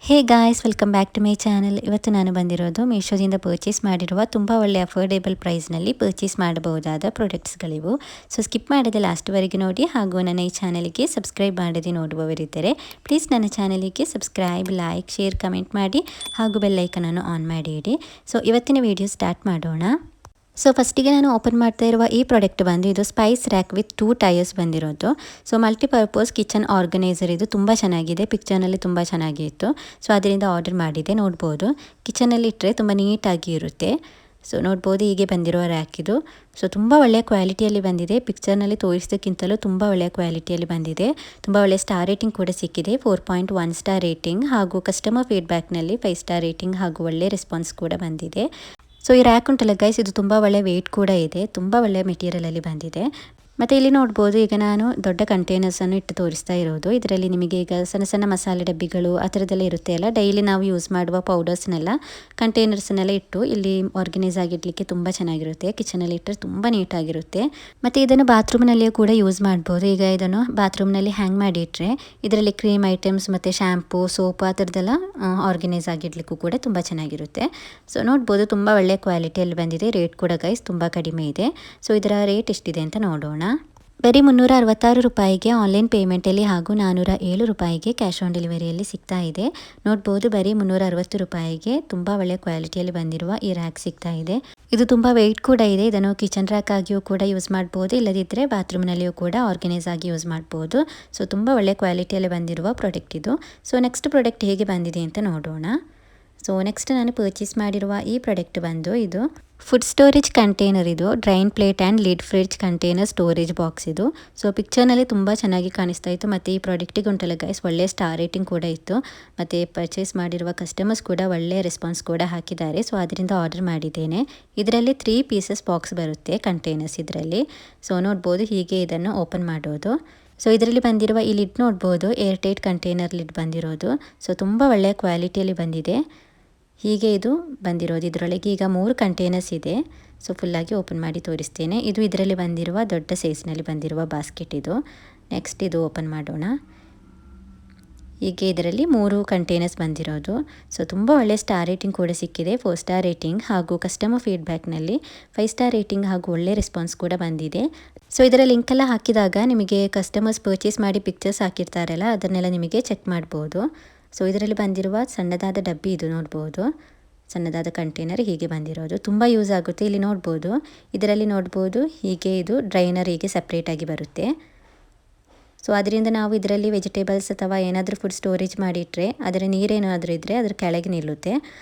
Hey guys, welcome back to my channel. ಇವತ್ತು ನಾನು ಬಂದಿರೋದು ಮೀಶೋದಿಂದ ಪರ್ಚೇಸ್ ಮಾಡಿರುವ ತುಂಬ ಒಳ್ಳೆಯ ಅಫೋರ್ಡೆಬಲ್ ಪ್ರೈಸ್ನಲ್ಲಿ ಪರ್ಚೇಸ್ ಮಾಡಬಹುದಾದ ಪ್ರಾಡಕ್ಟ್ಸ್ಗಳಿವು. ಸೊ ಸ್ಕಿಪ್ ಮಾಡದೆ ಲಾಸ್ಟ್ವರೆಗೆ ನೋಡಿ, ಹಾಗೂ ನನ್ನ ಈ ಚಾನಲ್ಗೆ ಸಬ್ಸ್ಕ್ರೈಬ್ ಮಾಡದೆ ನೋಡುವವರಿದ್ದರೆ ಪ್ಲೀಸ್ ನನ್ನ ಚಾನಲಿಗೆ ಸಬ್ಸ್ಕ್ರೈಬ್, ಲೈಕ್, ಶೇರ್, ಕಮೆಂಟ್ ಮಾಡಿ ಹಾಗೂ ಬೆಲ್ ಐಕನನ್ನು ಆನ್ ಮಾಡಿ ಇಡಿ. ಸೊ ಇವತ್ತಿನ ವಿಡಿಯೋ ಸ್ಟಾರ್ಟ್ ಮಾಡೋಣ. ಸೊ ಫಸ್ಟಿಗೆ ನಾನು ಓಪನ್ ಮಾಡ್ತಾ ಇರುವ ಈ ಪ್ರಾಡಕ್ಟ್ ಬಂದು ಇದು ಸ್ಪೈಸ್ ರ್ಯಾಕ್ ವಿತ್ 2 ಟೈರ್ಸ್ ಬಂದಿರೋದು. ಸೊ ಮಲ್ಟಿಪರ್ಪಸ್ ಕಿಚನ್ ಆರ್ಗನೈಸರ್, ಇದು ತುಂಬ ಚೆನ್ನಾಗಿದೆ. ಪಿಕ್ಚರ್ನಲ್ಲಿ ತುಂಬ ಚೆನ್ನಾಗಿತ್ತು. ಸೊ ಅದರಿಂದ ಆರ್ಡರ್ ಮಾಡಿದೆ. ನೋಡ್ಬೋದು, ಕಿಚನಲ್ಲಿ ಇಟ್ಟರೆ ತುಂಬ ನೀಟಾಗಿ ಇರುತ್ತೆ. ಸೊ ನೋಡ್ಬೋದು, ಹೀಗೆ ಬಂದಿರುವ ರ್ಯಾಕ್ ಇದು. ಸೊ ತುಂಬ ಒಳ್ಳೆಯ ಕ್ವಾಲಿಟಿಯಲ್ಲಿ ಬಂದಿದೆ. ಪಿಕ್ಚರ್ನಲ್ಲಿ ತೋರಿಸೋದಕ್ಕಿಂತಲೂ ತುಂಬ ಒಳ್ಳೆಯ ಕ್ವಾಲಿಟಿಯಲ್ಲಿ ಬಂದಿದೆ. ತುಂಬ ಒಳ್ಳೆಯ ಸ್ಟಾರ್ ರೇಟಿಂಗ್ ಕೂಡ ಸಿಕ್ಕಿದೆ, 4.1 ಸ್ಟಾರ್ ರೇಟಿಂಗ್, ಹಾಗೂ ಕಸ್ಟಮರ್ ಫೀಡ್ಬ್ಯಾಕ್ನಲ್ಲಿ 5 ಸ್ಟಾರ್ ರೇಟಿಂಗ್ ಹಾಗೂ ಒಳ್ಳೆಯ ರೆಸ್ಪಾನ್ಸ್ ಕೂಡ ಬಂದಿದೆ. ಸೊ ಈ ರ್ಯಾಕ್ ಉಂಟಲ್ಲ ಗೈಸ್, ಇದು ತುಂಬ ಒಳ್ಳೆ ವೆಯ್ಟ್ ಕೂಡ ಇದೆ. ತುಂಬ ಒಳ್ಳೆಯ ಮೆಟೀರಿಯಲಲ್ಲಿ ಬಂದಿದೆ. ಮತ್ತು ಇಲ್ಲಿ ನೋಡ್ಬೋದು, ಈಗ ನಾನು ದೊಡ್ಡ ಕಂಟೈನರ್ಸನ್ನು ಇಟ್ಟು ತೋರಿಸ್ತಾ ಇರೋದು. ಇದರಲ್ಲಿ ನಿಮಗೆ ಈಗ ಸಣ್ಣ ಸಣ್ಣ ಮಸಾಲೆ ಡಬ್ಬಿಗಳು ಆ ಥರದ್ದೆಲ್ಲ ಇರುತ್ತೆ ಅಲ್ಲ, ಡೈಲಿ ನಾವು ಯೂಸ್ ಮಾಡುವ ಪೌಡರ್ಸ್ನೆಲ್ಲ ಕಂಟೈನರ್ಸ್ನೆಲ್ಲ ಇಟ್ಟು ಇಲ್ಲಿ ಆರ್ಗನೈಸ್ ಆಗಿಡಲಿಕ್ಕೆ ತುಂಬ ಚೆನ್ನಾಗಿರುತ್ತೆ. ಕಿಚನಲ್ಲಿ ಇಟ್ಟರೆ ತುಂಬ ನೀಟಾಗಿರುತ್ತೆ. ಮತ್ತು ಇದನ್ನು ಬಾತ್ರೂಮ್ನಲ್ಲಿಯೂ ಕೂಡ ಯೂಸ್ ಮಾಡ್ಬೋದು. ಈಗ ಇದನ್ನು ಬಾತ್ರೂಮ್ನಲ್ಲಿ ಹ್ಯಾಂಗ್ ಮಾಡಿ ಇಟ್ಟರೆ ಇದರಲ್ಲಿ ಕ್ರೀಮ್ ಐಟಮ್ಸ್ ಮತ್ತು ಶ್ಯಾಂಪು, ಸೋಪ್ ಆ ಥರದ್ದೆಲ್ಲ ಆರ್ಗನೈಸ್ ಆಗಿಡಲಿಕ್ಕೂ ಕೂಡ ತುಂಬ ಚೆನ್ನಾಗಿರುತ್ತೆ. ಸೊ ನೋಡ್ಬೋದು, ತುಂಬ ಒಳ್ಳೆಯ ಕ್ವಾಲಿಟಿಯಲ್ಲಿ ಬಂದಿದೆ. ರೇಟ್ ಕೂಡ ಗೈಸ್ ತುಂಬ ಕಡಿಮೆ ಇದೆ. ಸೊ ಇದರ ರೇಟ್ ಎಷ್ಟಿದೆ ಅಂತ ನೋಡೋಣ. ಬರೀ 366 ರೂಪಾಯಿಗೆ ಆನ್ಲೈನ್ ಪೇಮೆಂಟಲ್ಲಿ ಹಾಗೂ 407 ರೂಪಾಯಿಗೆ ಕ್ಯಾಶ್ ಆನ್ ಡೆಲಿವರಿಯಲ್ಲಿ ಸಿಗ್ತಾ ಇದೆ. ನೋಡ್ಬೋದು, ಬರೀ 360 ರೂಪಾಯಿಗೆ ತುಂಬ ಒಳ್ಳೆಯ ಕ್ವಾಲಿಟಿಯಲ್ಲಿ ಬಂದಿರುವ ಈ ರ್ಯಾಕ್ ಸಿಗ್ತಾ ಇದೆ. ಇದು ತುಂಬ ವೆಯ್ಟ್ ಕೂಡ ಇದೆ. ಇದನ್ನು ಕಿಚನ್ ರ್ಯಾಕ್ ಆಗಿಯೂ ಕೂಡ ಯೂಸ್ ಮಾಡ್ಬೋದು, ಇಲ್ಲದಿದ್ದರೆ ಬಾತ್ರೂಮ್ನಲ್ಲಿಯೂ ಕೂಡ ಆರ್ಗನೈಸ್ ಆಗಿ ಯೂಸ್ ಮಾಡ್ಬೋದು. ಸೊ ತುಂಬ ಒಳ್ಳೆಯ ಕ್ವಾಲಿಟಿಯಲ್ಲಿ ಬಂದಿರುವ ಪ್ರಾಡಕ್ಟ್ ಇದು. ಸೊ ನೆಕ್ಸ್ಟ್ ಪ್ರಾಡಕ್ಟ್ ಹೇಗೆ ಬಂದಿದೆ ಅಂತ ನೋಡೋಣ. ಸೊ ನೆಕ್ಸ್ಟ್ ನಾನು ಪರ್ಚೇಸ್ ಮಾಡಿರುವ ಈ ಪ್ರಾಡಕ್ಟ್ ಬಂದು ಇದು ಫುಡ್ ಸ್ಟೋರೇಜ್ ಕಂಟೈನರ್. ಇದು drain plate and lid fridge container storage box ಇದು. ಸೊ ಪಿಕ್ಚರ್ನಲ್ಲಿ ತುಂಬ ಚೆನ್ನಾಗಿ ಕಾಣಿಸ್ತಾ ಇತ್ತು. ಮತ್ತು ಈ ಪ್ರಾಡಕ್ಟಿಗೆ ಉಂಟಲ್ಲ ಗೈಸ್, ಒಳ್ಳೆಯ ಸ್ಟಾರ್ ರೇಟಿಂಗ್ ಕೂಡ ಇತ್ತು. ಮತ್ತು ಪರ್ಚೇಸ್ ಮಾಡಿರುವ ಕಸ್ಟಮರ್ಸ್ ಕೂಡ ಒಳ್ಳೆಯ ರೆಸ್ಪಾನ್ಸ್ ಕೂಡ ಹಾಕಿದ್ದಾರೆ. ಸೊ ಅದರಿಂದ ಆರ್ಡರ್ ಮಾಡಿದ್ದೇನೆ. ಇದರಲ್ಲಿ 3 ಪೀಸಸ್ ಬಾಕ್ಸ್ ಬರುತ್ತೆ ಕಂಟೈನರ್ಸ್ ಇದರಲ್ಲಿ. ಸೊ ನೋಡ್ಬೋದು, ಹೀಗೆ ಇದನ್ನು ಓಪನ್ ಮಾಡೋದು. ಸೊ ಇದರಲ್ಲಿ ಬಂದಿರುವ ಈ ಲಿಡ್ ನೋಡ್ಬೋದು, ಏರ್ ಟೈಟ್ ಕಂಟೈನರ್ ಲಿಡ್ ಬಂದಿರೋದು. ಸೊ ತುಂಬ ಒಳ್ಳೆಯ ಕ್ವಾಲಿಟಿಯಲ್ಲಿ ಬಂದಿದೆ. ಹೀಗೆ ಇದು ಬಂದಿರೋದು. ಇದರೊಳಗೆ ಈಗ 3 ಕಂಟೈನರ್ಸ್ ಇದೆ. ಸೊ ಫುಲ್ಲಾಗಿ ಓಪನ್ ಮಾಡಿ ತೋರಿಸ್ತೇನೆ. ಇದು ಇದರಲ್ಲಿ ಬಂದಿರುವ ದೊಡ್ಡ ಸೈಜ್ನಲ್ಲಿ ಬಂದಿರುವ ಬಾಸ್ಕೆಟ್ ಇದು. ನೆಕ್ಸ್ಟ್ ಇದು ಓಪನ್ ಮಾಡೋಣ. ಹೀಗೆ ಇದರಲ್ಲಿ 3 ಕಂಟೈನರ್ಸ್ ಬಂದಿರೋದು. ಸೊ ತುಂಬ ಒಳ್ಳೆಯ ಸ್ಟಾರ್ ರೇಟಿಂಗ್ ಕೂಡ ಸಿಕ್ಕಿದೆ, 4 ಸ್ಟಾರ್ ರೇಟಿಂಗ್, ಹಾಗೂ ಕಸ್ಟಮರ್ ಫೀಡ್ಬ್ಯಾಕ್ನಲ್ಲಿ 5 ಸ್ಟಾರ್ ರೇಟಿಂಗ್ ಹಾಗೂ ಒಳ್ಳೆಯ ರೆಸ್ಪಾನ್ಸ್ ಕೂಡ ಬಂದಿದೆ. ಸೊ ಇದರ ಲಿಂಕೆಲ್ಲ ಹಾಕಿದಾಗ ನಿಮಗೆ ಕಸ್ಟಮರ್ಸ್ ಪರ್ಚೇಸ್ ಮಾಡಿ ಪಿಕ್ಚರ್ಸ್ ಹಾಕಿರ್ತಾರಲ್ಲ, ಅದನ್ನೆಲ್ಲ ನಿಮಗೆ ಚೆಕ್ ಮಾಡ್ಬೋದು. ಸೊ ಇದರಲ್ಲಿ ಬಂದಿರುವ ಸಣ್ಣದಾದ ಡಬ್ಬಿ ಇದು ನೋಡ್ಬೋದು, ಸಣ್ಣದಾದ ಕಂಟೈನರ್ ಹೀಗೆ ಬಂದಿರೋದು. ತುಂಬ ಯೂಸ್ ಆಗುತ್ತೆ. ಇಲ್ಲಿ ನೋಡ್ಬೋದು, ಇದರಲ್ಲಿ ನೋಡ್ಬೋದು ಹೀಗೆ ಇದು ಡ್ರೈನರ್ ಹೀಗೆ ಸಪ್ರೇಟಾಗಿ ಬರುತ್ತೆ. ಸೊ ಅದರಿಂದ ನಾವು ಇದರಲ್ಲಿ ವೆಜಿಟೇಬಲ್ಸ್ ಅಥವಾ ಏನಾದರೂ ಫುಡ್ ಸ್ಟೋರೇಜ್ ಮಾಡಿಟ್ರೆ ಅದರ ನೀರೇನಾದರೂ ಇದ್ದರೆ ಅದ್ರ ಕೆಳಗೆ ನಿಲ್ಲುತ್ತೆ.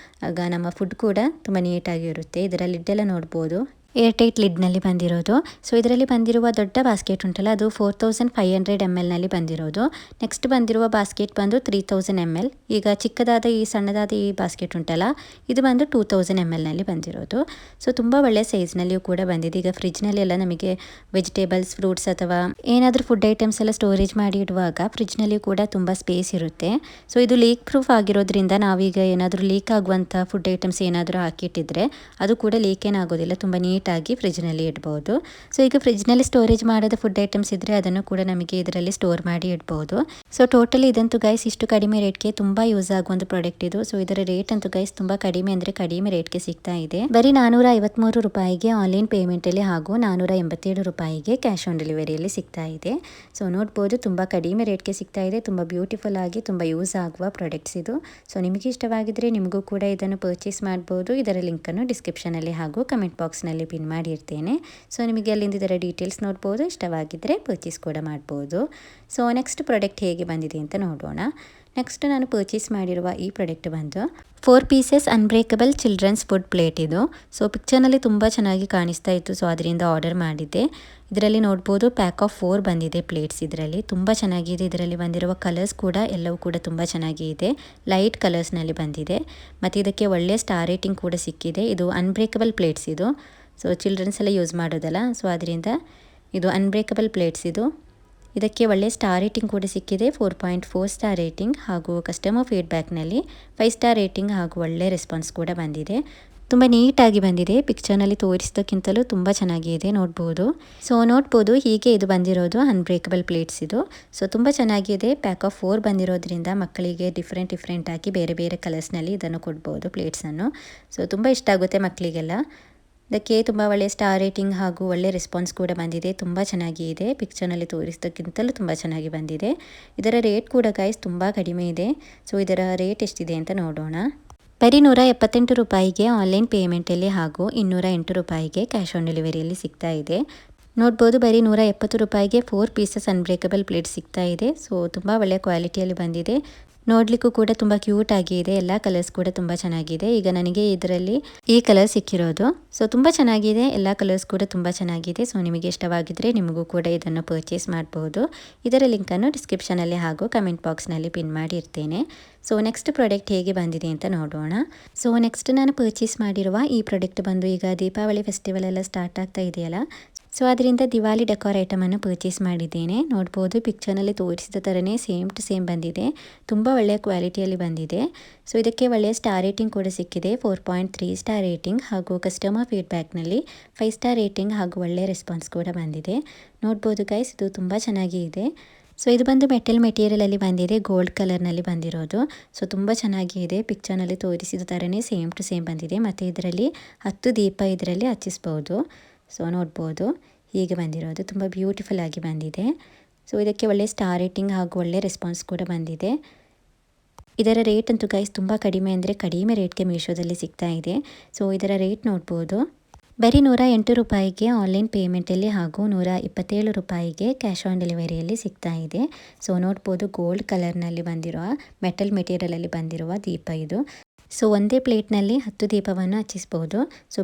ಆಗ ನಮ್ಮ ಫುಡ್ ಕೂಡ ತುಂಬ ನೀಟಾಗಿ ಇರುತ್ತೆ. ಇದರಲ್ಲಿ ಲಿಡ್ಡೆಲ್ಲ ನೋಡ್ಬೋದು, ಏರ್ ಟೈಟ್ ಲಿಡ್ನಲ್ಲಿ ಬಂದಿರೋದು. ಸೊ ಇದರಲ್ಲಿ ಬಂದಿರುವ ದೊಡ್ಡ ಬಾಸ್ಕೆಟ್ ಉಂಟಲ್ಲ, ಅದು 4500 mlನಲ್ಲಿ ಬಂದಿರೋದು. ನೆಕ್ಸ್ಟ್ ಬಂದಿರುವ ಬಾಸ್ಕೆಟ್ ಬಂದು 3000 ml. ಈಗ ಚಿಕ್ಕದಾದ ಈ ಸಣ್ಣದಾದ ಈ ಬಾಸ್ಕೆಟ್ ಉಂಟಲ್ಲ, ಇದು ಬಂದು 2000 mlನಲ್ಲಿ ಬಂದಿರೋದು. ಸೊ ತುಂಬ ಒಳ್ಳೆಯ ಸೈಜ್ನಲ್ಲಿಯೂ ಕೂಡ ಬಂದಿದೆ. ಈಗ ಫ್ರಿಜ್ನಲ್ಲಿ ಎಲ್ಲ ನಮಗೆ ವೆಜಿಟೇಬಲ್ಸ್, ಫ್ರೂಟ್ಸ್ ಅಥವಾ ಏನಾದರೂ ಫುಡ್ ಐಟಮ್ಸ್ ಎಲ್ಲ ಸ್ಟೋರೇಜ್ ಮಾಡಿ ಇಡುವಾಗ ಫ್ರಿಜ್ನಲ್ಲಿ ಕೂಡ ತುಂಬ ಸ್ಪೇಸ್ ಇರುತ್ತೆ. ಸೊ ಇದು ಲೀಕ್ ಪ್ರೂಫ್ ಆಗಿರೋದ್ರಿಂದ ನಾವೀಗ ಏನಾದರೂ ಲೀಕ್ ಆಗುವಂಥ ಫುಡ್ ಐಟಮ್ಸ್ ಏನಾದರೂ ಹಾಕಿಟ್ಟಿದ್ರೆ ಅದು ಕೂಡ ಲೀಕ್ ಏನಾಗೋದಿಲ್ಲ, ತುಂಬ ನೀಟಾಗಿ ಫ್ರಿಜ್ನಲ್ಲಿ ಇಡ್ಬೋದು. ಸೊ ಈಗ ಫ್ರಿಜ್ನಲ್ಲಿ ಸ್ಟೋರೇಜ್ ಮಾಡೋದ ಫುಡ್ ಐಟಮ್ಸ್ ಇದ್ದರೆ ಅದನ್ನು ಕೂಡ ನಮಗೆ ಇದರಲ್ಲಿ ಸ್ಟೋರ್ ಮಾಡಿ ಇಡ್ಬೋದು. ಸೊ ಟೋಟಲಿ ಇದಂತೂ ಗೈಸ್ ಇಷ್ಟು ಕಡಿಮೆ ರೇಟ್ಗೆ ತುಂಬ ಯೂಸ್ ಆಗುವ ಒಂದು ಪ್ರಾಡಕ್ಟ್ ಇದು. ಸೊ ಇದರ ರೇಟ್ ಅಂತೂ ಗೈಸ್ ತುಂಬ ಕಡಿಮೆ ಅಂದರೆ ಕಡಿಮೆ ರೇಟ್ಗೆ ಸಿಗ್ತಾ ಇದೆ. ಬರೀ 453 ರೂಪಾಯಿಗೆ ಆನ್ಲೈನ್ ಪೇಮೆಂಟಲ್ಲಿ ಹಾಗೂ 487 ರೂಪಾಯಿಗೆ ಕ್ಯಾಶ್ ಆನ್ ಡೆಲಿವರಿಯಲ್ಲಿ ಸಿಗ್ತಾ ಇದೆ. ಸೊ ನೋಡ್ಬೋದು, ತುಂಬ ಕಡಿಮೆ ರೇಟ್ಗೆ ಸಿಗ್ತಾ ಇದೆ. ತುಂಬ ಬ್ಯೂಟಿಫುಲ್ ಆಗಿ ತುಂಬ ಯೂಸ್ ಆಗುವ ಪ್ರಾಡಕ್ಟ್ಸ್ ಇದು. ಸೊ ನಿಮಗೆ ಇಷ್ಟವಾಗಿದ್ದರೆ ನಿಮಗೂ ಕೂಡ ಇದನ್ನು ಪರ್ಚೇಸ್ ಮಾಡ್ಬೋದು. ಇದರ ಲಿಂಕನ್ನು ಡಿಸ್ಕ್ರಿಪ್ಷನಲ್ಲಿ ಹಾಗೂ ಕಮೆಂಟ್ ಬಾಕ್ಸ್ನಲ್ಲಿ ಪಿನ್ ಮಾಡಿರ್ತೇನೆ. ಸೊ ನಿಮಗೆ ಅಲ್ಲಿಂದ ಇದರ ಡೀಟೇಲ್ಸ್ ನೋಡ್ಬೋದು. ಇಷ್ಟವಾಗಿದ್ದರೆ ಪರ್ಚೇಸ್ ಕೂಡ ಮಾಡ್ಬೋದು. ಸೊ ನೆಕ್ಸ್ಟ್ ಪ್ರಾಡಕ್ಟ್ ಹೇಗೆ ಬಂದಿದೆ ಅಂತ ನೋಡೋಣ. ನೆಕ್ಸ್ಟ್ ನಾನು ಪರ್ಚೇಸ್ ಮಾಡಿರುವ ಈ ಪ್ರಾಡಕ್ಟ್ ಬಂದು 4 pieces unbreakable children's food plate ಇದು. ಸೊ ಪಿಕ್ಚರ್ನಲ್ಲಿ ತುಂಬ ಚೆನ್ನಾಗಿ ಕಾಣಿಸ್ತಾ ಇತ್ತು. ಸೊ ಅದರಿಂದ ಆರ್ಡರ್ ಮಾಡಿದ್ದೆ. ಇದರಲ್ಲಿ ನೋಡ್ಬೋದು ಪ್ಯಾಕ್ ಆಫ್ 4 ಬಂದಿದೆ ಪ್ಲೇಟ್ಸ್. ಇದರಲ್ಲಿ ತುಂಬ ಚೆನ್ನಾಗಿದೆ. ಇದರಲ್ಲಿ ಬಂದಿರುವ ಕಲರ್ಸ್ ಕೂಡ ಎಲ್ಲವೂ ಕೂಡ ತುಂಬ ಚೆನ್ನಾಗಿದೆ. ಲೈಟ್ ಕಲರ್ಸ್ನಲ್ಲಿ ಬಂದಿದೆ. ಮತ್ತು ಇದಕ್ಕೆ ಒಳ್ಳೆಯ ಸ್ಟಾರ್ ರೇಟಿಂಗ್ ಕೂಡ ಸಿಕ್ಕಿದೆ. ಇದು ಅನ್ಬ್ರೇಕಬಲ್ ಪ್ಲೇಟ್ಸ್ ಇದು. ಸೊ ಚಿಲ್ಡ್ರನ್ಸ್ ಎಲ್ಲ ಯೂಸ್ ಮಾಡೋದಲ್ಲ, ಸೊ ಅದರಿಂದ ಇದು ಅನ್ಬ್ರೇಕಬಲ್ ಪ್ಲೇಟ್ಸ್ ಇದು. ಇದಕ್ಕೆ ಒಳ್ಳೆಯ ಸ್ಟಾರ್ ರೇಟಿಂಗ್ ಕೂಡ ಸಿಕ್ಕಿದೆ, 4.4 ಸ್ಟಾರ್ ರೇಟಿಂಗ್, ಹಾಗೂ ಕಸ್ಟಮರ್ ಫೀಡ್ಬ್ಯಾಕ್ನಲ್ಲಿ 5 ಸ್ಟಾರ್ ರೇಟಿಂಗ್ ಹಾಗೂ ಒಳ್ಳೆಯ ರೆಸ್ಪಾನ್ಸ್ ಕೂಡ ಬಂದಿದೆ. ತುಂಬ ನೀಟಾಗಿ ಬಂದಿದೆ. ಪಿಕ್ಚರ್ನಲ್ಲಿ ತೋರಿಸಿದ್ದಕ್ಕಿಂತಲೂ ತುಂಬ ಚೆನ್ನಾಗಿದೆ ನೋಡ್ಬೋದು. ನೋಡ್ಬೋದು ಹೀಗೆ ಇದು ಬಂದಿರೋದು ಅನ್ಬ್ರೇಕಬಲ್ ಪ್ಲೇಟ್ಸ್ ಇದು. ತುಂಬ ಚೆನ್ನಾಗಿದೆ. ಪ್ಯಾಕ್ ಆಫ್ 4 ಬಂದಿರೋದ್ರಿಂದ ಮಕ್ಕಳಿಗೆ ಡಿಫ್ರೆಂಟ್ ಆಗಿ ಬೇರೆ ಬೇರೆ ಕಲರ್ಸ್ನಲ್ಲಿ ಇದನ್ನು ಕೊಡ್ಬೋದು ಪ್ಲೇಟ್ಸನ್ನು. ತುಂಬ ಇಷ್ಟ ಆಗುತ್ತೆ ಮಕ್ಕಳಿಗೆಲ್ಲ. ಇದಕ್ಕೆ ತುಂಬ ಒಳ್ಳೆಯ ಸ್ಟಾರ್ ರೇಟಿಂಗ್ ಹಾಗೂ ಒಳ್ಳೆ ರೆಸ್ಪಾನ್ಸ್ ಕೂಡ ಬಂದಿದೆ. ತುಂಬ ಚೆನ್ನಾಗಿ ಇದೆ. ಪಿಕ್ಚರ್ನಲ್ಲಿ ತೋರಿಸಿದ್ದಕ್ಕಿಂತಲೂ ತುಂಬ ಚೆನ್ನಾಗಿ ಬಂದಿದೆ. ಇದರ ರೇಟ್ ಕೂಡ ಗೈಸ್ ತುಂಬ ಕಡಿಮೆ ಇದೆ. ಇದರ ರೇಟ್ ಎಷ್ಟಿದೆ ಅಂತ ನೋಡೋಣ. ಬರೀ 178 ರೂಪಾಯಿಗೆ ಆನ್ಲೈನ್ ಪೇಮೆಂಟಲ್ಲಿ ಹಾಗೂ 208 ರೂಪಾಯಿಗೆ ಕ್ಯಾಶ್ ಆನ್ ಡೆಲಿವರಿಯಲ್ಲಿ ಸಿಗ್ತಾ ಇದೆ. ನೋಡ್ಬೋದು ಬರೀ 170 ರೂಪಾಯಿಗೆ 4 ಪೀಸಸ್ ಅನ್ಬ್ರೇಕಬಲ್ ಪ್ಲೇಟ್ ಸಿಗ್ತಾ ಇದೆ. ತುಂಬ ಒಳ್ಳೆಯ ಕ್ವಾಲಿಟಿಯಲ್ಲಿ ಬಂದಿದೆ. ನೋಡಲಿಕ್ಕೂ ಕೂಡ ತುಂಬ ಕ್ಯೂಟ್ ಆಗಿ ಇದೆ. ಎಲ್ಲ ಕಲರ್ಸ್ ಕೂಡ ತುಂಬ ಚೆನ್ನಾಗಿದೆ. ಈಗ ನನಗೆ ಇದರಲ್ಲಿ ಈ ಕಲರ್ ಸಿಕ್ಕಿರೋದು. ತುಂಬ ಚೆನ್ನಾಗಿದೆ. ಎಲ್ಲ ಕಲರ್ಸ್ ಕೂಡ ತುಂಬ ಚೆನ್ನಾಗಿದೆ. ನಿಮಗೆ ಇಷ್ಟವಾಗಿದ್ದರೆ ನಿಮಗೂ ಕೂಡ ಇದನ್ನು ಪರ್ಚೇಸ್ ಮಾಡಬಹುದು. ಇದರ ಲಿಂಕನ್ನು ಡಿಸ್ಕ್ರಿಪ್ಷನಲ್ಲಿ ಹಾಗೂ ಕಮೆಂಟ್ ಬಾಕ್ಸ್ನಲ್ಲಿ ಪಿನ್ ಮಾಡಿರ್ತೇನೆ. ನೆಕ್ಸ್ಟ್ ಪ್ರಾಡಕ್ಟ್ ಹೇಗೆ ಬಂದಿದೆ ಅಂತ ನೋಡೋಣ. ನೆಕ್ಸ್ಟ್ ನಾನು ಪರ್ಚೇಸ್ ಮಾಡಿರುವ ಈ ಪ್ರಾಡಕ್ಟ್ ಬಂದು ಈಗ ದೀಪಾವಳಿ ಫೆಸ್ಟಿವಲ್ ಎಲ್ಲ ಸ್ಟಾರ್ಟ್ ಆಗ್ತಾ ಇದೆಯಲ್ಲ. ಅದರಿಂದ ದಿವಾಲಿ ಡೆಕೋರ್ ಐಟಮನ್ನು ಪರ್ಚೇಸ್ ಮಾಡಿದ್ದೇನೆ. ನೋಡ್ಬೋದು ಪಿಕ್ಚರ್ನಲ್ಲಿ ತೋರಿಸಿದ ಥರನೇ ಸೇಮ್ ಟು ಸೇಮ್ ಬಂದಿದೆ. ತುಂಬ ಒಳ್ಳೆಯ ಕ್ವಾಲಿಟಿಯಲ್ಲಿ ಬಂದಿದೆ. ಇದಕ್ಕೆ ಒಳ್ಳೆಯ ಸ್ಟಾರ್ ರೇಟಿಂಗ್ ಕೂಡ ಸಿಕ್ಕಿದೆ. 4.3 ಸ್ಟಾರ್ ರೇಟಿಂಗ್ ಹಾಗೂ ಕಸ್ಟಮರ್ ಫೀಡ್ಬ್ಯಾಕ್ನಲ್ಲಿ 5 ಸ್ಟಾರ್ ರೇಟಿಂಗ್ ಹಾಗೂ ಒಳ್ಳೆಯ ರೆಸ್ಪಾನ್ಸ್ ಕೂಡ ಬಂದಿದೆ. ನೋಡ್ಬೋದು ಗೈಸ್ ಇದು ತುಂಬ ಚೆನ್ನಾಗಿ ಇದೆ. ಇದು ಬಂದು ಮೆಟಲ್ ಮೆಟೀರಿಯಲಲ್ಲಿ ಬಂದಿದೆ. ಗೋಲ್ಡ್ ಕಲರ್ನಲ್ಲಿ ಬಂದಿರೋದು. ತುಂಬ ಚೆನ್ನಾಗಿ ಇದೆ. ಪಿಕ್ಚರ್ನಲ್ಲಿ ತೋರಿಸಿದ ಥರನೇ ಸೇಮ್ ಟು ಸೇಮ್ ಬಂದಿದೆ. ಮತ್ತು ಇದರಲ್ಲಿ 10 ದೀಪ ಇದರಲ್ಲಿ ಹಚ್ಚಿಸ್ಬೋದು. ನೋಡ್ಬೋದು ಹೀಗೆ ಬಂದಿರೋದು ತುಂಬ ಬ್ಯೂಟಿಫುಲ್ ಆಗಿ ಬಂದಿದೆ. ಇದಕ್ಕೆ ಒಳ್ಳೆ ಸ್ಟಾರ್ ರೇಟಿಂಗ್ ಹಾಗೂ ಒಳ್ಳೆ ರೆಸ್ಪಾನ್ಸ್ ಕೂಡ ಬಂದಿದೆ. ಇದರ ರೇಟ್ ಅಂತೂ ಗೈಸ್ ತುಂಬ ಕಡಿಮೆ ಅಂದರೆ ಕಡಿಮೆ ರೇಟ್ಗೆ ಮೀಶೋದಲ್ಲಿ ಸಿಗ್ತಾ ಇದೆ. ಇದರ ರೇಟ್ ನೋಡ್ಬೋದು ಬರೀ 108 ರೂಪಾಯಿಗೆ ಆನ್ಲೈನ್ ಪೇಮೆಂಟಲ್ಲಿ ಹಾಗೂ 127 ರೂಪಾಯಿಗೆ ಕ್ಯಾಶ್ ಆನ್ ಡೆಲಿವರಿಯಲ್ಲಿ ಸಿಗ್ತಾ ಇದೆ. ನೋಡ್ಬೋದು ಗೋಲ್ಡ್ ಕಲರ್ನಲ್ಲಿ ಬಂದಿರುವ ಮೆಟಲ್ ಮೆಟೀರಿಯಲಲ್ಲಿ ಬಂದಿರುವ ದೀಪ ಇದು. ಒಂದೇ ಪ್ಲೇಟ್ನಲ್ಲಿ 10 ದೀಪವನ್ನು ಹಚ್ಚಿಸ್ಬೋದು.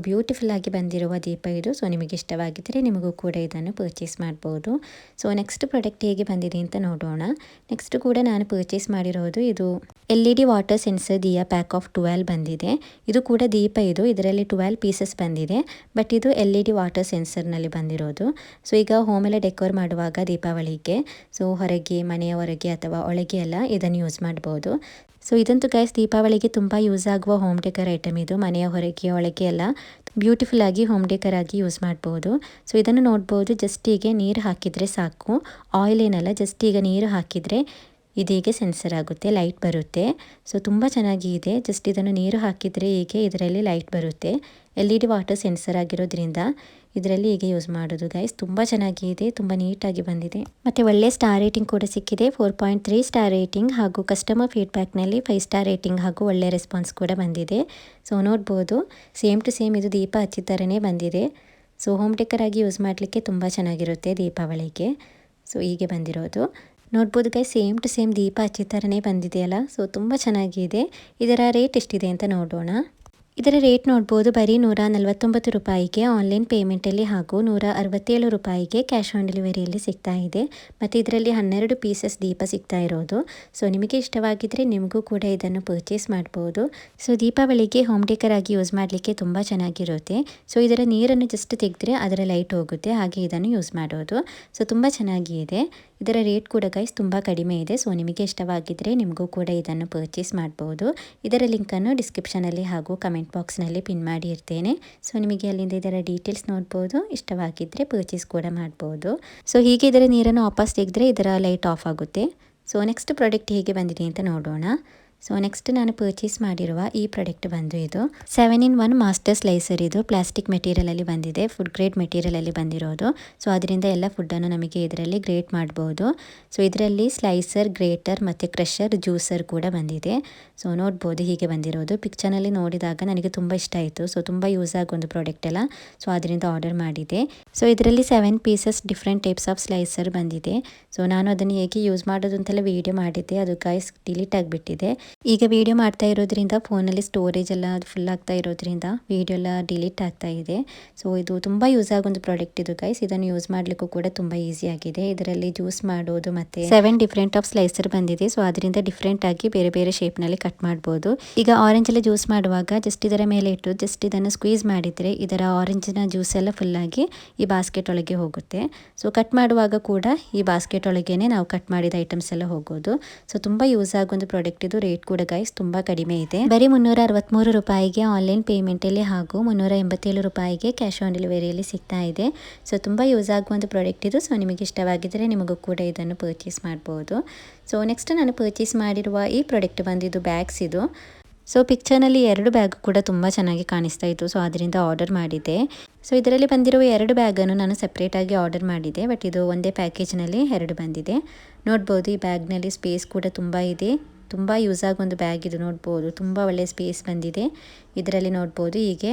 ಬ್ಯೂಟಿಫುಲ್ ಆಗಿ ಬಂದಿರುವ ದೀಪ ಇದು. ನಿಮಗೆ ಇಷ್ಟವಾಗಿದ್ದರೆ ನಿಮಗೂ ಕೂಡ ಇದನ್ನು ಪರ್ಚೇಸ್ ಮಾಡ್ಬೋದು. ನೆಕ್ಸ್ಟ್ ಪ್ರಾಡಕ್ಟ್ ಹೇಗೆ ಬಂದಿದೆ ಅಂತ ನೋಡೋಣ. ನೆಕ್ಸ್ಟ್ ಕೂಡ ನಾನು ಪರ್ಚೇಸ್ ಮಾಡಿರೋದು ಇದು LED water sensor diya pack of 12 ಬಂದಿದೆ. ಇದು ಕೂಡ ದೀಪ ಇದು. ಇದರಲ್ಲಿ 12 ಪೀಸಸ್ ಬಂದಿದೆ. ಬಟ್ ಇದು LED ವಾಟರ್ ಸೆನ್ಸರ್ನಲ್ಲಿ ಬಂದಿರೋದು. ಈಗ ಹೋಮೆಲ್ಲ ಡೆಕೋರ್ ಮಾಡುವಾಗ ದೀಪಾವಳಿಗೆ ಹೊರಗೆ ಮನೆಯ ಹೊರಗೆ ಅಥವಾ ಒಳಗೆ ಎಲ್ಲ ಇದನ್ನು ಯೂಸ್ ಮಾಡ್ಬೋದು. ಇದಂತೂ ಗೈಸ್ ದೀಪಾವಳಿಗೆ ತುಂಬ ಯೂಸ್ ಆಗುವ ಹೋಮ್ ಡೆಕೋರ್ ಐಟಮ್ ಇದು. ಮನೆಯ ಹೊರಗೆ ಒಳಗೆ ಎಲ್ಲ ಬ್ಯೂಟಿಫುಲ್ ಆಗಿ ಹೋಮ್ ಡೆಕೋರ್ ಆಗಿ ಯೂಸ್ ಮಾಡ್ಬೋದು. ಇದನ್ನು ನೋಡ್ಬೋದು ಜಸ್ಟ್ ಹೀಗೆ ನೀರು ಹಾಕಿದರೆ ಸಾಕು. ಆಯಿಲ್ ಏನಲ್ಲ, ಜಸ್ಟ್ ಈಗ ನೀರು ಹಾಕಿದರೆ ಇದೀಗೆ ಸೆನ್ಸರ್ ಆಗುತ್ತೆ, ಲೈಟ್ ಬರುತ್ತೆ. ತುಂಬ ಚೆನ್ನಾಗಿ ಇದೆ. ಜಸ್ಟ್ ಇದನ್ನು ನೀರು ಹಾಕಿದರೆ ಹೀಗೆ ಇದರಲ್ಲಿ ಲೈಟ್ ಬರುತ್ತೆ. LED ವಾಟರ್ ಸೆನ್ಸರ್ ಆಗಿರೋದ್ರಿಂದ ಇದರಲ್ಲಿ ಹೀಗೆ ಯೂಸ್ ಮಾಡೋದು ಗೈಸ್. ತುಂಬ ಚೆನ್ನಾಗಿ ಇದೆ. ತುಂಬ ನೀಟಾಗಿ ಬಂದಿದೆ. ಮತ್ತು ಒಳ್ಳೆ ಸ್ಟಾರ್ ರೇಟಿಂಗ್ ಕೂಡ ಸಿಕ್ಕಿದೆ. 4.3 ಸ್ಟಾರ್ ರೇಟಿಂಗ್ ಹಾಗೂ ಕಸ್ಟಮರ್ ಫೀಡ್ಬ್ಯಾಕ್ನಲ್ಲಿ 5 ಸ್ಟಾರ್ ರೇಟಿಂಗ್ ಹಾಗೂ ಒಳ್ಳೆ ರೆಸ್ಪಾನ್ಸ್ ಕೂಡ ಬಂದಿದೆ. ನೋಡ್ಬೋದು ಸೇಮ್ ಟು ಸೇಮ್ ಇದು ದೀಪ ಹಚ್ಚಿದ ಥರನೇ ಬಂದಿದೆ. ಹೋಮ್ ಡೆಕೋರ್ ಆಗಿ ಯೂಸ್ ಮಾಡಲಿಕ್ಕೆ ತುಂಬ ಚೆನ್ನಾಗಿರುತ್ತೆ ದೀಪಾವಳಿಗೆ. ಹೀಗೆ ಬಂದಿರೋದು ನೋಡ್ಬೋದು ಗೈಸ್. ಸೇಮ್ ಟು ಸೇಮ್ ದೀಪ ಹಚ್ಚಿದ ಥರನೇ ಬಂದಿದೆಯಲ್ಲ. ತುಂಬ ಚೆನ್ನಾಗಿದೆ. ಇದರ ರೇಟ್ ಎಷ್ಟಿದೆ ಅಂತ ನೋಡೋಣ. ಇದರ ರೇಟ್ ನೋಡ್ಬೋದು ಬರೀ 149 ರೂಪಾಯಿಗೆ ಆನ್ಲೈನ್ ಪೇಮೆಂಟಲ್ಲಿ ಹಾಗೂ 167 ರೂಪಾಯಿಗೆ ಕ್ಯಾಶ್ ಆನ್ ಡೆಲಿವರಿಯಲ್ಲಿ ಸಿಗ್ತಾ ಇದೆ. ಮತ್ತು ಇದರಲ್ಲಿ 12 ಪೀಸಸ್ ದೀಪ ಸಿಗ್ತಾ ಇರೋದು. ನಿಮಗೆ ಇಷ್ಟವಾಗಿದ್ದರೆ ನಿಮಗೂ ಕೂಡ ಇದನ್ನು ಪರ್ಚೇಸ್ ಮಾಡ್ಬೋದು. ದೀಪಾವಳಿಗೆ ಹೋಮ್ ಡೆಕೋರ್ ಆಗಿ ಯೂಸ್ ಮಾಡಲಿಕ್ಕೆ ತುಂಬ ಚೆನ್ನಾಗಿರುತ್ತೆ. ಇದರ ನೀರನ್ನು ಜಸ್ಟ್ ತೆಗೆದ್ರೆ ಅದರ ಲೈಟ್ ಹೋಗುತ್ತೆ, ಹಾಗೆ ಇದನ್ನು ಯೂಸ್ ಮಾಡೋದು. ತುಂಬ ಚೆನ್ನಾಗಿ ಇದೆ. ಇದರ ರೇಟ್ ಕೂಡ ಗೈಸ್ ತುಂಬ ಕಡಿಮೆ ಇದೆ. ನಿಮಗೆ ಇಷ್ಟವಾಗಿದ್ದರೆ ನಿಮಗೂ ಕೂಡ ಇದನ್ನು ಪರ್ಚೇಸ್ ಮಾಡ್ಬೋದು. ಇದರ ಲಿಂಕನ್ನು ಡಿಸ್ಕ್ರಿಪ್ಷನಲ್ಲಿ ಹಾಗೂ ಕಮೆಂಟ್ ಬಾಕ್ಸ್ನಲ್ಲಿ ಪಿನ್ ಮಾಡಿ ಇರ್ತೇನೆ. ನಿಮಗೆ ಅಲ್ಲಿಂದ ಇದರ ಡೀಟೇಲ್ಸ್ ನೋಡ್ಬೋದು. ಇಷ್ಟವಾಗಿದ್ದರೆ ಪರ್ಚೇಸ್ ಕೂಡ ಮಾಡ್ಬೋದು. ಹೀಗೆ ಇದರ ನೀರನ್ನು ವಾಪಸ್ ತೆಗೆದ್ರೆ ಇದರ ಲೈಟ್ ಆಫ್ ಆಗುತ್ತೆ. ನೆಕ್ಸ್ಟ್ ಪ್ರಾಡಕ್ಟ್ ಹೇಗೆ ಬಂದಿದೆ ಅಂತ ನೋಡೋಣ. ನೆಕ್ಸ್ಟ್ ನಾನು ಪರ್ಚೇಸ್ ಮಾಡಿರುವ ಈ ಪ್ರಾಡಕ್ಟ್ ಬಂದು ಇದು 7-in-1 ಮಾಸ್ಟರ್ ಸ್ಲೈಸರ್. ಇದು ಪ್ಲಾಸ್ಟಿಕ್ ಮೆಟೀರಿಯಲಲ್ಲಿ ಬಂದಿದೆ. ಫುಡ್ ಗ್ರೇಡ್ ಮೆಟೀರಿಯಲಲ್ಲಿ ಬಂದಿರೋದು. ಅದರಿಂದ ಎಲ್ಲ ಫುಡ್ಡನ್ನು ನಮಗೆ ಇದರಲ್ಲಿ ಗ್ರೇಟ್ ಮಾಡ್ಬೋದು. ಇದರಲ್ಲಿ ಸ್ಲೈಸರ್, ಗ್ರೇಟರ್ ಮತ್ತು ಕ್ರಷರ್, ಜ್ಯೂಸರ್ ಕೂಡ ಬಂದಿದೆ. ನೋಡ್ಬೋದು ಹೀಗೆ ಬಂದಿರೋದು. ಪಿಕ್ಚರ್ನಲ್ಲಿ ನೋಡಿದಾಗ ನನಗೆ ತುಂಬ ಇಷ್ಟ ಆಯಿತು. ತುಂಬ ಯೂಸ್ ಆಗೋ ಒಂದು ಪ್ರಾಡಕ್ಟ್ ಎಲ್ಲ. ಅದರಿಂದ ಆರ್ಡರ್ ಮಾಡಿದೆ. ಇದರಲ್ಲಿ 7 pieces different types of slicer ಬಂದಿದೆ. ನಾನು ಅದನ್ನು ಹೇಗೆ ಯೂಸ್ ಮಾಡೋದು ಅಂತೆಲ್ಲ ವಿಡಿಯೋ ಮಾಡಿದ್ದೆ. ಅದು ಗೈಸ್ ಡಿಲೀಟ್ ಆಗಿಬಿಟ್ಟಿದೆ. ಈಗ ವಿಡಿಯೋ ಮಾಡ್ತಾ ಇರೋದ್ರಿಂದ ಫೋನಲ್ಲಿ ಸ್ಟೋರೇಜ್ ಎಲ್ಲ ಫುಲ್ ಆಗ್ತಾ ಇರೋದ್ರಿಂದ ವಿಡಿಯೋ ಎಲ್ಲ ಡಿಲೀಟ್ ಆಗ್ತಾ ಇದೆ. ಇದು ತುಂಬ ಯೂಸ್ ಆಗೋ ಒಂದು ಪ್ರಾಡಕ್ಟ್ ಇದು ಗೈಸ್. ಇದನ್ನು ಯೂಸ್ ಮಾಡಲಿಕ್ಕೂ ಕೂಡ ತುಂಬ ಈಸಿ ಆಗಿದೆ. ಇದರಲ್ಲಿ ಜ್ಯೂಸ್ ಮಾಡೋದು ಮತ್ತು 7 ಡಿಫ್ರೆಂಟ್ ಆಫ್ ಸ್ಲೈಸರ್ ಬಂದಿದೆ. ಅದರಿಂದ ಡಿಫ್ರೆಂಟ್ ಆಗಿ ಬೇರೆ ಬೇರೆ ಶೇಪ್ನಲ್ಲಿ ಕಟ್ ಮಾಡ್ಬೋದು. ಈಗ ಆರೆಂಜ್ ಎಲ್ಲ ಜ್ಯೂಸ್ ಮಾಡುವಾಗ ಜಸ್ಟ್ ಇದರ ಮೇಲೆ ಇಟ್ಟು ಜಸ್ಟ್ ಇದನ್ನು ಸ್ಕ್ವೀಸ್ ಮಾಡಿದರೆ ಇದರ ಆರೆಂಜಿನ ಜ್ಯೂಸ್ ಎಲ್ಲ ಫುಲ್ಲಾಗಿ ಈ ಬಾಸ್ಕೆಟ್ ಒಳಗೆ ಹೋಗುತ್ತೆ. ಕಟ್ ಮಾಡುವಾಗ ಕೂಡ ಈ ಬಾಸ್ಕೆಟ್ ಒಳಗೇನೆ ನಾವು ಕಟ್ ಮಾಡಿದ ಐಟಮ್ಸ್ ಎಲ್ಲ ಹೋಗೋದು. ತುಂಬ ಯೂಸ್ ಆಗೋ ಒಂದು ಪ್ರಾಡಕ್ಟ್ ಇದು. ರೇಟ್ ರೇಟ್ ಕೂಡ ಗೈಸ್ ತುಂಬ ಕಡಿಮೆ ಇದೆ. ಬರೀ 363 ರೂಪಾಯಿಗೆ ಆನ್ಲೈನ್ ಪೇಮೆಂಟಲ್ಲಿ ಹಾಗೂ 387 ರೂಪಾಯಿಗೆ ಕ್ಯಾಶ್ ಆನ್ ಡೆಲಿವರಿಯಲ್ಲಿ ಸಿಗ್ತಾ ಇದೆ. ಸೊ ತುಂಬ ಯೂಸ್ ಆಗುವಂಥ ಪ್ರಾಡಕ್ಟ್ ಇದು. ಸೊ ನಿಮಗೆ ಇಷ್ಟವಾಗಿದ್ದರೆ ನಿಮಗೂ ಕೂಡ ಇದನ್ನು ಪರ್ಚೇಸ್ ಮಾಡ್ಬೋದು. ಸೊ ನೆಕ್ಸ್ಟ್ ನಾನು ಪರ್ಚೇಸ್ ಮಾಡಿರುವ ಈ ಪ್ರಾಡಕ್ಟ್ ಬಂದಿದ್ದು ಬ್ಯಾಗ್ಸ್ ಇದು. ಸೊ ಪಿಕ್ಚರ್ನಲ್ಲಿ 2 ಬ್ಯಾಗ್ ಕೂಡ ತುಂಬ ಚೆನ್ನಾಗಿ ಕಾಣಿಸ್ತಾ ಇತ್ತು. ಸೊ ಅದರಿಂದ ಆರ್ಡರ್ ಮಾಡಿದ್ದೆ. ಸೊ ಇದರಲ್ಲಿ ಬಂದಿರುವ 2 ಬ್ಯಾಗನ್ನು ನಾನು ಸಪ್ರೇಟಾಗಿ ಆರ್ಡರ್ ಮಾಡಿದ್ದೆ. ಬಟ್ ಇದು ಒಂದೇ ಪ್ಯಾಕೇಜ್ನಲ್ಲಿ 2 ಬಂದಿದೆ. ನೋಡ್ಬೋದು ಈ ಬ್ಯಾಗ್ನಲ್ಲಿ ಸ್ಪೇಸ್ ಕೂಡ ತುಂಬ ಇದೆ. ತುಂಬ ಯೂಸ್ ಆಗುವಂಥ ಬ್ಯಾಗ್ ಇದು. ನೋಡ್ಬೋದು ತುಂಬ ಒಳ್ಳೆಯ ಸ್ಪೇಸ್ ಬಂದಿದೆ. ಇದರಲ್ಲಿ ನೋಡ್ಬೋದು ಹೀಗೆ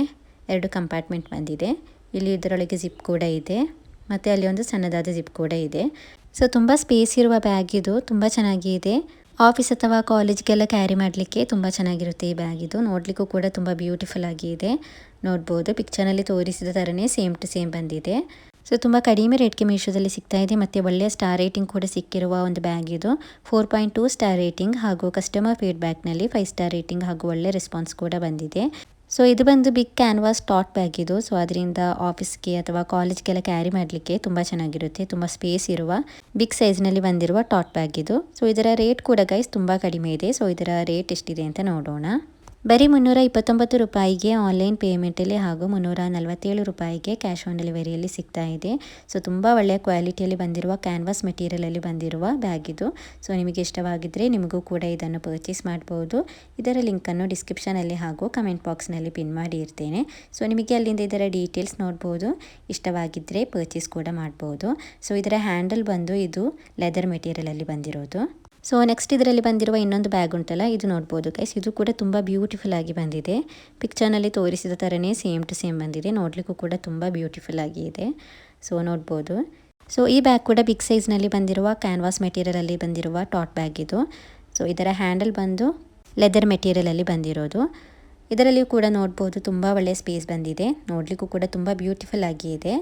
2 ಕಂಪಾರ್ಟ್ಮೆಂಟ್ ಬಂದಿದೆ. ಇಲ್ಲಿ ಇದರೊಳಗೆ ಜಿಪ್ ಕೂಡ ಇದೆ ಮತ್ತು ಅಲ್ಲಿ ಒಂದು ಸಣ್ಣದಾದ ಜಿಪ್ ಕೂಡ ಇದೆ. ಸೊ ತುಂಬ ಸ್ಪೇಸ್ ಇರುವ ಬ್ಯಾಗ್ ಇದು. ತುಂಬ ಚೆನ್ನಾಗಿದೆ. ಆಫೀಸ್ ಅಥವಾ ಕಾಲೇಜ್ಗೆಲ್ಲ ಕ್ಯಾರಿ ಮಾಡಲಿಕ್ಕೆ ತುಂಬ ಚೆನ್ನಾಗಿರುತ್ತೆ ಈ ಬ್ಯಾಗ್ ಇದು. ನೋಡಲಿಕ್ಕೂ ಕೂಡ ತುಂಬ ಬ್ಯೂಟಿಫುಲ್ ಆಗಿ ಇದೆ. ನೋಡ್ಬೋದು ಪಿಕ್ಚರ್ನಲ್ಲಿ ತೋರಿಸಿದ ಥರನೇ ಸೇಮ್ ಟು ಸೇಮ್ ಬಂದಿದೆ. ಸೊ ತುಂಬ ಕಡಿಮೆ ರೇಟ್ಗೆ ಮೀಶೋದಲ್ಲಿ ಸಿಗ್ತಾ ಇದೆ ಮತ್ತು ಒಳ್ಳೆಯ ಸ್ಟಾರ್ ರೇಟಿಂಗ್ ಕೂಡ ಸಿಕ್ಕಿರುವ ಒಂದು ಬ್ಯಾಗ್ ಇದು. 4.2 ಸ್ಟಾರ್ ರೇಟಿಂಗ್ ಹಾಗೂ ಕಸ್ಟಮರ್ ಫೀಡ್ಬ್ಯಾಕ್ನಲ್ಲಿ 5 ಸ್ಟಾರ್ ರೇಟಿಂಗ್ ಹಾಗೂ ಒಳ್ಳೆ ರೆಸ್ಪಾನ್ಸ್ ಕೂಡ ಬಂದಿದೆ. ಸೊ ಇದು ಬಂದು ಬಿಗ್ ಕ್ಯಾನ್ವಾಸ್ ಟಾಟ್ ಬ್ಯಾಗ್ ಇದು. ಸೊ ಅದರಿಂದ ಆಫೀಸ್ಗೆ ಅಥವಾ ಕಾಲೇಜ್ಗೆಲ್ಲ ಕ್ಯಾರಿ ಮಾಡಲಿಕ್ಕೆ ತುಂಬ ಚೆನ್ನಾಗಿರುತ್ತೆ. ತುಂಬ ಸ್ಪೇಸ್ ಇರುವ ಬಿಗ್ ಸೈಜ್ನಲ್ಲಿ ಬಂದಿರುವ ಟಾಟ್ ಬ್ಯಾಗ್ ಇದು. ಸೊ ಇದರ ರೇಟ್ ಕೂಡ ಗೈಸ್ ತುಂಬ ಕಡಿಮೆ ಇದೆ. ಸೊ ಇದರ ರೇಟ್ ಎಷ್ಟಿದೆ ಅಂತ ನೋಡೋಣ. ಬರೀ 329 ರೂಪಾಯಿಗೆ ಆನ್ಲೈನ್ ಪೇಮೆಂಟಲ್ಲಿ ಹಾಗೂ 347 ರೂಪಾಯಿಗೆ ಕ್ಯಾಶ್ ಆನ್ ಡೆಲಿವರಿಯಲ್ಲಿ ಸಿಗ್ತಾ ಇದೆ. ಸೊ ತುಂಬ ಒಳ್ಳೆಯ ಕ್ವಾಲಿಟಿಯಲ್ಲಿ ಬಂದಿರುವ ಕ್ಯಾನ್ವಾಸ್ ಮೆಟೀರಿಯಲಲ್ಲಿ ಬಂದಿರುವ ಬ್ಯಾಗ್ ಇದು. ಸೊ ನಿಮಗೆ ಇಷ್ಟವಾಗಿದ್ದರೆ ನಿಮಗೂ ಕೂಡ ಇದನ್ನು ಪರ್ಚೇಸ್ ಮಾಡ್ಬೋದು. ಇದರ ಲಿಂಕನ್ನು ಡಿಸ್ಕ್ರಿಪ್ಷನಲ್ಲಿ ಹಾಗೂ ಕಮೆಂಟ್ ಬಾಕ್ಸ್ನಲ್ಲಿ ಪಿನ್ ಮಾಡಿ ಇರ್ತೇನೆ. ಸೊ ನಿಮಗೆ ಅಲ್ಲಿಂದ ಇದರ ಡೀಟೇಲ್ಸ್ ನೋಡ್ಬೋದು. ಇಷ್ಟವಾಗಿದ್ದರೆ ಪರ್ಚೇಸ್ ಕೂಡ ಮಾಡ್ಬೋದು. ಸೊ ಇದರ ಹ್ಯಾಂಡಲ್ ಬಂದು ಇದು ಲೆದರ್ ಮೆಟೀರಿಯಲಲ್ಲಿ ಬಂದಿರೋದು. ಸೊ ನೆಕ್ಸ್ಟ್ ಇದರಲ್ಲಿ ಬಂದಿರುವ ಇನ್ನೊಂದು ಬ್ಯಾಗ್ ಉಂಟಲ್ಲ, ಇದು ನೋಡ್ಬೋದು ಗೈಸ್. ಇದು ಕೂಡ ತುಂಬ ಬ್ಯೂಟಿಫುಲ್ ಆಗಿ ಬಂದಿದೆ. ಪಿಕ್ಚರ್ನಲ್ಲಿ ತೋರಿಸಿದ ಥರನೇ ಸೇಮ್ ಟು ಸೇಮ್ ಬಂದಿದೆ. ನೋಡಲಿಕ್ಕೂ ಕೂಡ ತುಂಬ ಬ್ಯೂಟಿಫುಲ್ ಆಗಿ ಇದೆ. ಸೊ ನೋಡ್ಬೋದು. ಸೊ ಈ ಬ್ಯಾಗ್ ಕೂಡ ಬಿಗ್ ಸೈಜ್ನಲ್ಲಿ ಬಂದಿರುವ ಕ್ಯಾನ್ವಾಸ್ ಮೆಟೀರಿಯಲಲ್ಲಿ ಬಂದಿರುವ ಟಾಟ್ ಬ್ಯಾಗ್ ಇದು. ಸೊ ಇದರ ಹ್ಯಾಂಡಲ್ ಬಂದು ಲೆದರ್ ಮೆಟೀರಿಯಲಲ್ಲಿ ಬಂದಿರೋದು. ಇದರಲ್ಲಿಯೂ ಕೂಡ ನೋಡ್ಬೋದು ತುಂಬ ಒಳ್ಳೆಯ ಸ್ಪೇಸ್ ಬಂದಿದೆ. ನೋಡಲಿಕ್ಕೂ ಕೂಡ ತುಂಬ ಬ್ಯೂಟಿಫುಲ್ ಆಗಿ ಇದೆ.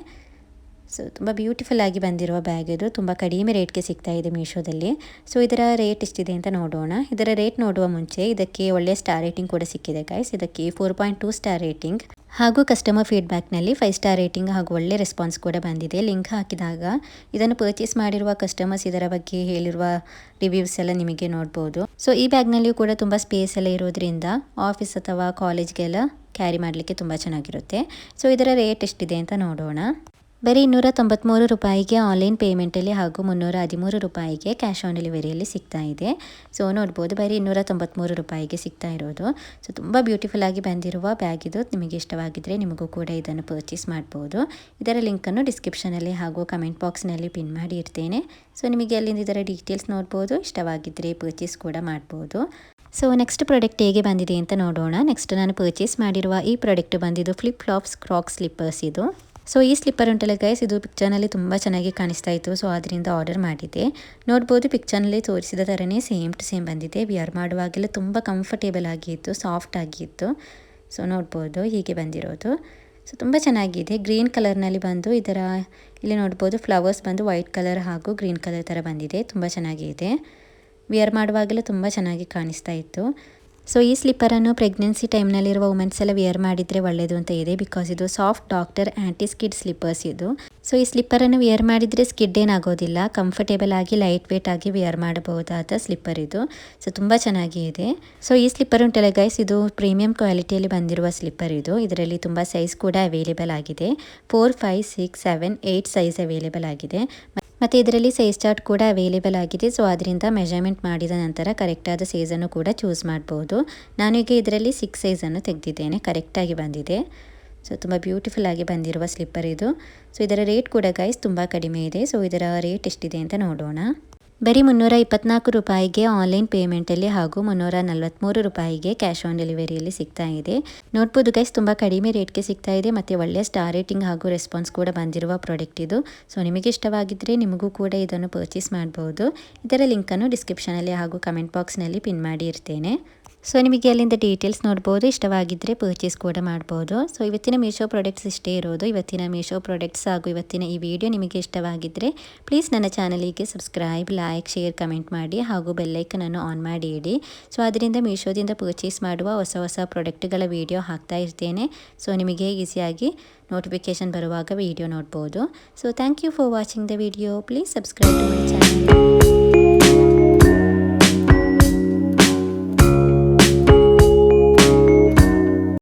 ಸೊ ತುಂಬ ಬ್ಯೂಟಿಫುಲ್ ಆಗಿ ಬಂದಿರುವ ಬ್ಯಾಗ್ ಇದು. ತುಂಬ ಕಡಿಮೆ ರೇಟ್ಗೆ ಸಿಗ್ತಾ ಇದೆ ಮೀಶೋದಲ್ಲಿ. ಸೊ ಇದರ ರೇಟ್ ಎಷ್ಟಿದೆ ಅಂತ ನೋಡೋಣ. ಇದರ ರೇಟ್ ನೋಡುವ ಮುಂಚೆ ಇದಕ್ಕೆ ಒಳ್ಳೆಯ ಸ್ಟಾರ್ ರೇಟಿಂಗ್ ಕೂಡ ಸಿಕ್ಕಿದೆ ಗೈಸ್. ಇದಕ್ಕೆ 4.2 ಸ್ಟಾರ್ ರೇಟಿಂಗ್ ಹಾಗೂ ಕಸ್ಟಮರ್ ಫೀಡ್ಬ್ಯಾಕ್ನಲ್ಲಿ 5 ಸ್ಟಾರ್ ರೇಟಿಂಗ್ ಹಾಗೂ ಒಳ್ಳೆ ರೆಸ್ಪಾನ್ಸ್ ಕೂಡ ಬಂದಿದೆ. ಲಿಂಕ್ ಹಾಕಿದಾಗ ಇದನ್ನು ಪರ್ಚೇಸ್ ಮಾಡಿರುವ ಕಸ್ಟಮರ್ಸ್ ಇದರ ಬಗ್ಗೆ ಹೇಳಿರುವ ರಿವ್ಯೂಸ್ ಎಲ್ಲ ನಿಮಗೆ ನೋಡ್ಬೋದು. ಸೊ ಈ ಬ್ಯಾಗ್ನಲ್ಲಿಯೂ ಕೂಡ ತುಂಬ ಸ್ಪೇಸ್ ಎಲ್ಲ ಇರೋದ್ರಿಂದ ಆಫೀಸ್ ಅಥವಾ ಕಾಲೇಜ್ಗೆಲ್ಲ ಕ್ಯಾರಿ ಮಾಡಲಿಕ್ಕೆ ತುಂಬ ಚೆನ್ನಾಗಿರುತ್ತೆ. ಸೊ ಇದರ ರೇಟ್ ಎಷ್ಟಿದೆ ಅಂತ ನೋಡೋಣ. ಬರೀ 293 ರೂಪಾಯಿಗೆ ಆನ್ಲೈನ್ ಪೇಮೆಂಟಲ್ಲಿ ಹಾಗೂ 313 ರೂಪಾಯಿಗೆ ಕ್ಯಾಶ್ ಆನ್ ಡೆಲಿವರಿಯಲ್ಲಿ ಸಿಗ್ತಾ ಇದೆ. ಸೊ ನೋಡ್ಬೋದು ಬರೀ 293 ರೂಪಾಯಿಗೆ ಸಿಗ್ತಾ ಇರೋದು. ಸೊ ತುಂಬ ಬ್ಯೂಟಿಫುಲ್ ಆಗಿ ಬಂದಿರುವ ಬ್ಯಾಗ್ ಇದು. ನಿಮಗೆ ಇಷ್ಟವಾಗಿದ್ದರೆ ನಿಮಗೂ ಕೂಡ ಇದನ್ನು ಪರ್ಚೇಸ್ ಮಾಡ್ಬೋದು. ಇದರ ಲಿಂಕನ್ನು ಡಿಸ್ಕ್ರಿಪ್ಷನಲ್ಲಿ ಹಾಗೂ ಕಮೆಂಟ್ ಬಾಕ್ಸ್ನಲ್ಲಿ ಪಿನ್ ಮಾಡಿ ಇರ್ತೇನೆ. ಸೊ ನಿಮಗೆ ಅಲ್ಲಿಂದ ಇದರ ಡೀಟೇಲ್ಸ್ ನೋಡ್ಬೋದು. ಇಷ್ಟವಾಗಿದ್ದರೆ ಪರ್ಚೇಸ್ ಕೂಡ ಮಾಡ್ಬೋದು. ಸೊ ನೆಕ್ಸ್ಟ್ ಪ್ರಾಡಕ್ಟ್ ಹೇಗೆ ಬಂದಿದೆ ಅಂತ ನೋಡೋಣ. ನೆಕ್ಸ್ಟ್ ನಾನು ಪರ್ಚೇಸ್ ಮಾಡಿರುವ ಈ ಪ್ರಾಡಕ್ಟ್ ಬಂದಿದ್ದು ಫ್ಲಿಪ್ ಫ್ಲಾಪ್ಸ್ ಕ್ರಾಕ್ಸ್ ಸ್ಲಿಪ್ಪರ್ಸ್ ಇದು. ಸೊ ಈ ಸ್ಲಿಪ್ಪರ್ ಉಂಟಲ್ಲ ಗೈಸ್, ಇದು ಪಿಕ್ಚರ್ನಲ್ಲಿ ತುಂಬ ಚೆನ್ನಾಗಿ ಕಾಣಿಸ್ತಾ ಇತ್ತು. ಸೊ ಅದರಿಂದ ಆರ್ಡರ್ ಮಾಡಿದ್ದೆ. ನೋಡ್ಬೋದು ಪಿಕ್ಚರ್ನಲ್ಲಿ ತೋರಿಸಿದ ಥರನೇ ಸೇಮ್ ಟು ಸೇಮ್ ಬಂದಿದೆ. ವಿಯರ್ ಮಾಡುವಾಗೆಲ್ಲ ತುಂಬ ಕಂಫರ್ಟೇಬಲ್ ಆಗಿತ್ತು, ಸಾಫ್ಟ್ ಆಗಿತ್ತು. ಸೊ ನೋಡ್ಬೋದು ಹೀಗೆ ಬಂದಿರೋದು. ಸೊ ತುಂಬ ಚೆನ್ನಾಗಿದೆ. ಗ್ರೀನ್ ಕಲರ್ನಲ್ಲಿ ಬಂದು ಇದರ ಇಲ್ಲಿ ನೋಡ್ಬೋದು ಫ್ಲವರ್ಸ್ ಬಂದು ವೈಟ್ ಕಲರ್ ಹಾಗೂ ಗ್ರೀನ್ ಕಲರ್ ಥರ ಬಂದಿದೆ. ತುಂಬ ಚೆನ್ನಾಗಿದೆ. ವಿಯರ್ ಮಾಡುವಾಗೆಲ್ಲ ತುಂಬ ಚೆನ್ನಾಗಿ ಕಾಣಿಸ್ತಾ ಇತ್ತು. ಸೊ ಈ ಸ್ಲಿಪ್ಪರನ್ನು ಪ್ರೆಗ್ನೆನ್ಸಿ ಟೈಮ್ನಲ್ಲಿರುವ ವುಮೆನ್ಸ್ ಎಲ್ಲ ವಿಯರ್ ಮಾಡಿದರೆ ಒಳ್ಳೆಯದು ಅಂತ ಇದೆ. ಬಿಕಾಸ್ ಇದು ಸಾಫ್ಟ್ ಡಾಕ್ಟರ್ ಆ್ಯಂಟಿ ಸ್ಕಿಡ್ ಸ್ಲಿಪ್ಪರ್ಸ್ ಇದು. ಸೊ ಈ ಸ್ಲಿಪ್ಪರನ್ನು ವಿಯರ್ ಮಾಡಿದರೆ ಸ್ಕಿಡ್ ಏನಾಗೋದಿಲ್ಲ. ಕಂಫರ್ಟೇಬಲ್ ಆಗಿ ಲೈಟ್ ವೇಟ್ ಆಗಿ ವಿಯರ್ ಮಾಡಬಹುದಾದ ಸ್ಲಿಪ್ಪರ್ ಇದು. ಸೊ ತುಂಬ ಚೆನ್ನಾಗಿದೆ. ಸೊ ಈ ಸ್ಲಿಪ್ಪರ್ ಉಂಟಲ್ಲ ಗೈಸ್, ಇದು ಪ್ರೀಮಿಯಂ ಕ್ವಾಲಿಟಿಯಲ್ಲಿ ಬಂದಿರುವ ಸ್ಲಿಪ್ಪರ್ ಇದು. ಇದರಲ್ಲಿ ತುಂಬ ಸೈಜ್ ಕೂಡ ಅವೈಲೇಬಲ್ ಆಗಿದೆ. 4, 5, 6, 7, 8 ಸೈಜ್ ಅವೈಲೇಬಲ್ ಆಗಿದೆ. ಮತ್ತು ಇದರಲ್ಲಿ ಸೈಜ್ ಚಾರ್ಟ್ ಕೂಡ ಅವೈಲೇಬಲ್ ಆಗಿದೆ. ಸೊ ಅದರಿಂದ ಮೆಜರ್ಮೆಂಟ್ ಮಾಡಿದ ನಂತರ ಕರೆಕ್ಟಾದ ಸೈಜನ್ನು ಕೂಡ ಚೂಸ್ ಮಾಡ್ಬೋದು. ನಾನೀಗ ಇದರಲ್ಲಿ 6 ಸೈಜನ್ನು ತೆಗೆದಿದ್ದೇನೆ. ಕರೆಕ್ಟಾಗಿ ಬಂದಿದೆ. ಸೊ ತುಂಬ ಬ್ಯೂಟಿಫುಲ್ ಆಗಿ ಬಂದಿರುವ ಸ್ಲಿಪ್ಪರ್ ಇದು. ಸೊ ಇದರ ರೇಟ್ ಕೂಡ ಗೈಸ್ ತುಂಬ ಕಡಿಮೆ ಇದೆ. ಸೊ ಇದರ ರೇಟ್ ಎಷ್ಟಿದೆ ಅಂತ ನೋಡೋಣ. ಬರೀ 324 ರೂಪಾಯಿಗೆ ಆನ್ಲೈನ್ ಪೇಮೆಂಟಲ್ಲಿ ಹಾಗೂ 343 ರೂಪಾಯಿಗೆ ಕ್ಯಾಶ್ ಆನ್ ಡೆಲಿವರಿಯಲ್ಲಿ ಸಿಗ್ತಾ ಇದೆ. ನೋಡ್ಬೋದು ಗೈಸ್, ತುಂಬ ಕಡಿಮೆ ರೇಟ್ಗೆ ಸಿಗ್ತಾ ಇದೆ ಮತ್ತು ಒಳ್ಳೆಯ ಸ್ಟಾರ್ ರೇಟಿಂಗ್ ಹಾಗೂ ರೆಸ್ಪಾನ್ಸ್ ಕೂಡ ಬಂದಿರುವ ಪ್ರಾಡಕ್ಟ್ ಇದು. ಸೊ ನಿಮಗೆ ಇಷ್ಟವಾಗಿದ್ದರೆ ನಿಮಗೂ ಕೂಡ ಇದನ್ನು ಪರ್ಚೇಸ್ ಮಾಡ್ಬೋದು. ಇದರ ಲಿಂಕನ್ನು ಡಿಸ್ಕ್ರಿಪ್ಷನಲ್ಲಿ ಹಾಗೂ ಕಮೆಂಟ್ ಬಾಕ್ಸ್ನಲ್ಲಿ ಪಿನ್ ಮಾಡಿ ಇರ್ತೇನೆ. ಸೊ ನಿಮಗೆ ಅಲ್ಲಿಂದ ಡೀಟೇಲ್ಸ್ ನೋಡ್ಬೋದು. ಇಷ್ಟವಾಗಿದ್ದರೆ ಪರ್ಚೇಸ್ ಕೂಡ ಮಾಡ್ಬೋದು. ಸೊ ಇವತ್ತಿನ ಮೀಶೋ ಪ್ರಾಡಕ್ಟ್ಸ್ ಇಷ್ಟೇ ಇರೋದು. ಇವತ್ತಿನ ಮೀಶೋ ಪ್ರಾಡಕ್ಟ್ಸ್ ಹಾಗೂ ಇವತ್ತಿನ ಈ ವಿಡಿಯೋ ನಿಮಗೆ ಇಷ್ಟವಾಗಿದ್ದರೆ ಪ್ಲೀಸ್ ನನ್ನ ಚಾನಲಿಗೆ ಸಬ್ಸ್ಕ್ರೈಬ್, ಲೈಕ್, ಶೇರ್, ಕಮೆಂಟ್ ಮಾಡಿ ಹಾಗೂ ಬೆಲ್ಲೈಕನನ್ನು ಆನ್ ಮಾಡಿ ಇಡಿ. ಸೊ ಅದರಿಂದ ಮೀಶೋದಿಂದ ಪರ್ಚೇಸ್ ಮಾಡುವ ಹೊಸ ಪ್ರಾಡಕ್ಟ್ಗಳ ವಿಡಿಯೋ ಹಾಕ್ತಾ ಇರ್ತೇನೆ. ಸೊ ನಿಮಗೆ ಈಸಿಯಾಗಿ ನೋಟಿಫಿಕೇಷನ್ ಬರುವಾಗ ವಿಡಿಯೋ ನೋಡ್ಬೋದು. So thank you for watching the video. Please subscribe to my channel.